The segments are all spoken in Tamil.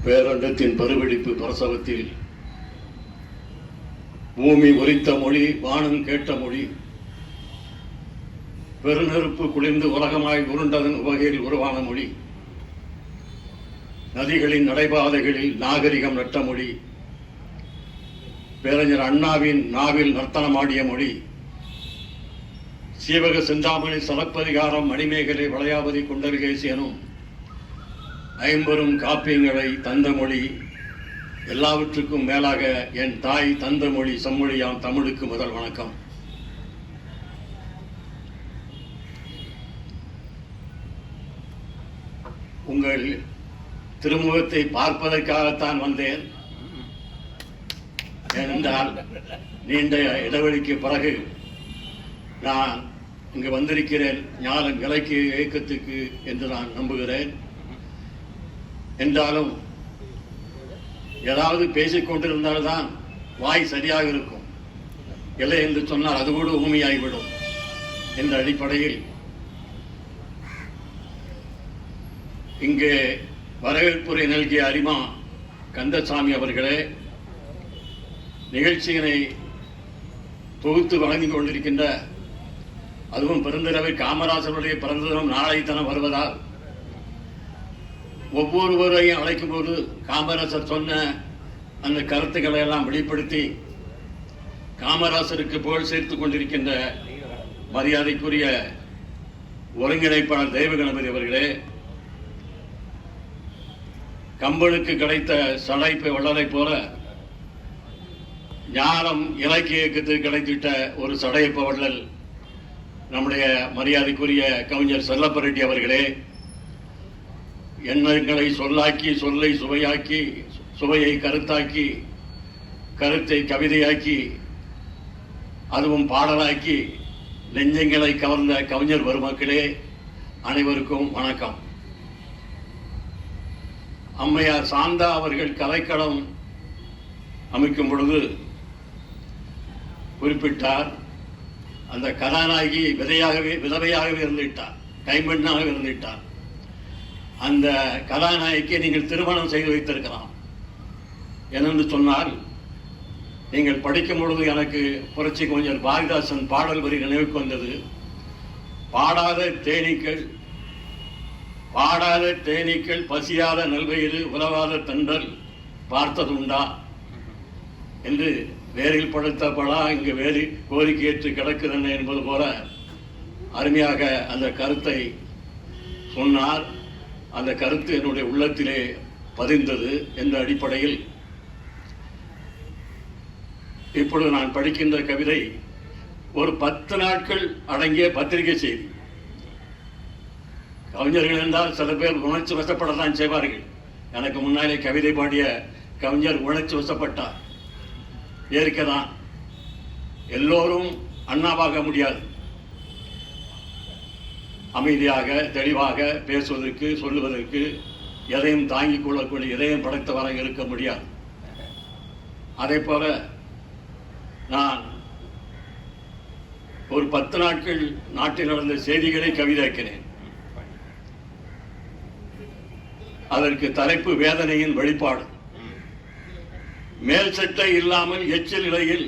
பேரண்டத்தின் பருவெடிப்பு பிரசவத்தில் பூமி உரித்த மொழி, வானம் கேட்ட மொழி, பெருநெருப்பு குளிர்ந்து உலகமாய் உருண்டதன் உவகையில் உருவான மொழி, நதிகளின் நடைபாதைகளில் நாகரிகம் நட்ட மொழி, பேரறிஞர் அண்ணாவின் நாவில் நர்த்தனமாடிய மொழி, சீவக சிந்தாமணி சலப்பதிகாரம் மணிமேகலை வளையாபதி குண்டலகேசி எனும் ஐம்பெரும் காப்பியங்களை தந்த மொழி, எல்லாவற்றுக்கும் மேலாக என் தாய் தந்த மொழி செம்மொழியாம் தமிழுக்கு முதல் வணக்கம். உங்கள் திருமுகத்தை பார்ப்பதற்காகத்தான் வந்தேன். ஏனென்றால் நீண்ட இடைவெளிக்கு பிறகு நான் இங்கு வந்திருக்கிறேன் ஞானம் இலக்கிய இயக்கத்துக்கு என்று நான் நம்புகிறேன். என்றாலும் ஏதாவது பேசிக் கொண்டிருந்தால்தான் வாய் சரியாக இருக்கும். இல்லை என்று சொன்னால் அது கூட ஊமையாகிவிடும் என்ற அடிப்படையில் இங்கே வரவேற்புரை நல்கிய அரிமா கந்தசாமி அவர்களே, நிகழ்ச்சியினை தொகுத்து வழங்கிக் கொண்டிருக்கின்ற, அதுவும் பெருந்தலைவர் காமராஜருடைய பிறந்த தினம் நாளை தினம் வருவதால் ஒவ்வொருவரையும் அழைக்கும் போது காமராஜர் சொன்ன அந்த கருத்துக்களை எல்லாம் வெளிப்படுத்தி காமராஜருக்கு புகழ் சேர்த்துக் கொண்டிருக்கின்ற மரியாதைக்குரிய ஒருங்கிணைப்பாளர் தெய்வகணபதி அவர்களே, கம்பனுக்கு கிடைத்த சடைப்பை வள்ளலை போல ஞானம் இலக்கிய இயக்கத்துக்கு கிடைத்திட்ட ஒரு சடையப்ப வள்ளல் நம்முடைய மரியாதைக்குரிய கவிஞர் செல்லப்ப ரெட்டி அவர்களே, எண்ணங்களை சொல்லாக்கி, சொல்லை சுவையாக்கி, சுவையை கருத்தாக்கி, கருத்தை கவிதையாக்கி, அதுவும் பாடலாக்கி நெஞ்சங்களை கவர்ந்த கவிஞர் பெருமக்களே, அனைவருக்கும் வணக்கம். அம்மையார் சாந்தா அவர்கள் கலைக்களம் அமைக்கும் பொழுது குறிப்பிட்டார், அந்த கதாநாயகி விதவையாகவே இருந்துவிட்டார், கைம்பெண்ணாக இருந்துவிட்டார். அந்த கதாநாயகியை நீங்கள் திருமணம் செய்து வைத்திருக்கலாம். ஏனென்று சொன்னால், நீங்கள் படிக்கும் பொழுது எனக்கு புரட்சி கவிஞர் பாரதிதாசன் பாடல் வரி நினைவுக்கு வந்தது. பாடாத தேனீக்கள் பசியாத நல்வயிறு உலவாத தண்டல் பார்த்ததுண்டா என்று வேரில் படுத்த படா இங்கு வேரி கோரிக்கையேற்று கிடக்குதென்ன என்பது போல அருமையாக அந்த கருத்தை சொன்னார். அந்த கருத்து என்னுடைய உள்ளத்திலே பதிந்தது என்ற அடிப்படையில் இப்பொழுது நான் படிக்கின்ற கவிதை ஒரு 10 நாட்கள் அடங்கிய பத்திரிகை செய்தி. கவிஞர்கள் என்றால் சில பேர் உணர்ச்சி வசப்படத்தான் செய்வார்கள். எனக்கு முன்னாலே கவிதை பாடிய கவிஞர் உணர்ச்சி வசப்பட்டார். ஏற்கதான் எல்லோரும் அண்ணாவாக முடியாது. அமைதியாக தெளிவாக பேசுவதற்கு, சொல்லுவதற்கு, எதையும் தாங்கிக் கொள்ளக்கூடிய இதயம் படைத்தவராக இருக்க முடியாது. அதே போல நான் ஒரு 10 நாட்கள் நாட்டில் நடந்த செய்திகளை கவிதைக்கிறேன். அதற்கு தலைப்பு வேதனையின் வெளிப்பாடு. மேல் சட்டை இல்லாமல் எச்சில் நிலையில்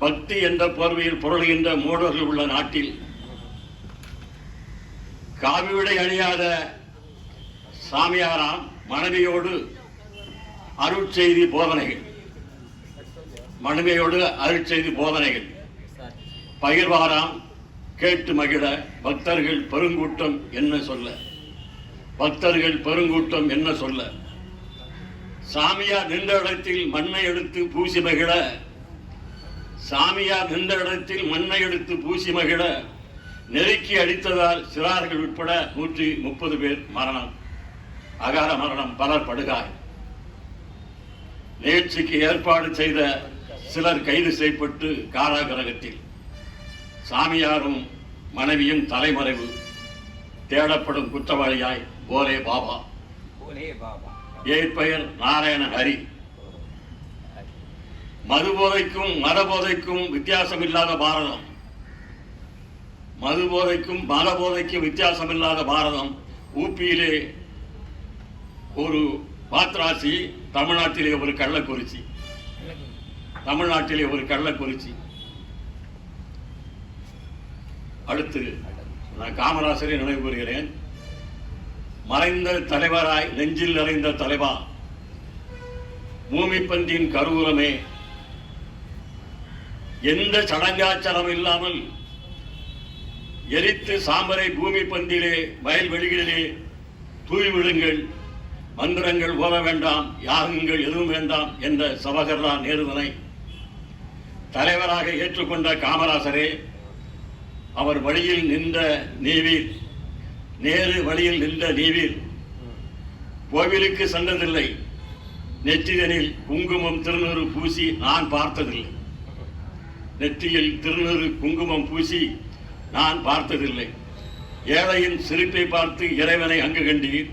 பக்தி என்ற போர்வையில் புரளுகின்ற மூடர்கள் உள்ள நாட்டில் காவியுடை அணியாத சாமியாராம் மனைவியோடு அருட்செய்தி போதனைகள் பகிர்வாராம் கேட்டு மகிழ பக்தர்கள் பெருங்கூட்டம் என்ன சொல்ல சாமியார் நின்ற இடத்தில் மண்ணை எடுத்து பூசி மகிழ நெருக்கி அடித்ததால் சிறார்கள் உட்பட 130 பேர் மரணம், அகார மரணம், பலர் படுகாயம். நிகழ்ச்சிக்கு ஏற்பாடு செய்த சிலர் கைது செய்யப்பட்டு காராகிரகத்தில். சாமியாரும் மனைவியும் தலைமறைவு. தேடப்படும் குற்றவாளியாய் போலே பாபா. ஏற்பெயர் நாராயண ஹரி. மதுபோதைக்கும் மரபோதைக்கும் வித்தியாசமில்லாத பாரதம். மதுபோதைக்கும் மரபோதைக்கும் வித்தியாசமில்லாத பாரதம். ஊப்பியிலே ஒரு பாத்ராசி தமிழ்நாட்டிலே ஒரு கள்ளக்குறிச்சி. அடுத்து நான் காமராசரை நினைவு கூறுகிறேன். மறைந்த தலைவராய் நெஞ்சில் நிறைந்த தலைவா, பூமி பந்தின் கருவூலமே, எந்த சடங்காச்சாரம் இல்லாமல் எரித்து சாம்பரை பூமி பந்திலே வயல்வெளிகளிலே தூய்விடுங்கள், மந்திரங்கள் ஓத வேண்டாம், யாகங்கள் எதுவும் வேண்டாம் என்ற ஜவஹர்லால் நேருதனை தலைவராக ஏற்றுக்கொண்ட காமராசரே, அவர் வழியில் நின்ற நீவீர், நேரு வழியில் நின்ற நீவீர். கோவிலுக்கு சென்றதில்லை, நெற்றிதனில் குங்குமம் திருநூறு பூசி நான் பார்த்ததில்லை. நெற்றியில் திருநூறு குங்குமம் பூசி நான் பார்த்ததில்லை. ஏழையின் சிரிப்பை பார்த்து இறைவனை அங்கு கண்டீர்.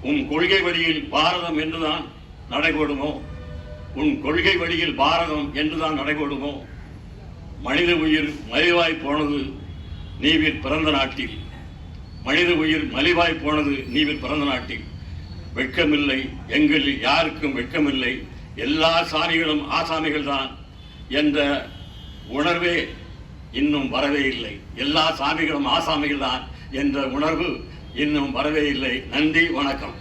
உன் கொள்கை வழியில் பாரதம் என்றுதான் நடைபோடுமோ? உன் கொள்கை வழியில் பாரதம் என்றுதான் நடைபோடுமோ? மனித உயிர் மலிவாய் போனது நீவிர் பிறந்த நாட்டில். மனித உயிர் மலிவாய் போனது நீவிர் பிறந்த நாட்டில். வெட்கமில்லை, எங்களில் யாருக்கும் வெட்கமில்லை, எல்லா சாமிகளும் ஆசாமிகள் தான் என்ற உணர்வே இன்னும் வரவே இல்லை. எல்லா சாமிகளும் ஆசாமிகள் தான் என்ற உணர்வு இன்னும் வரவே இல்லை. நன்றி, வணக்கம்.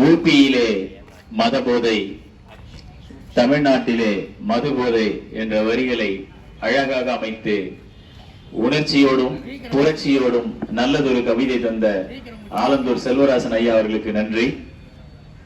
ஊபியிலே மதபோதை, தமிழ்நாட்டிலே மதுபோதை என்ற வரிகளை அழகாக அமைத்து உணர்ச்சியோடும் புரட்சியோடும் நல்லதொரு கவிதை தந்த ஆலந்தூர் செல்வராசன் ஐயா அவர்களுக்கு நன்றி.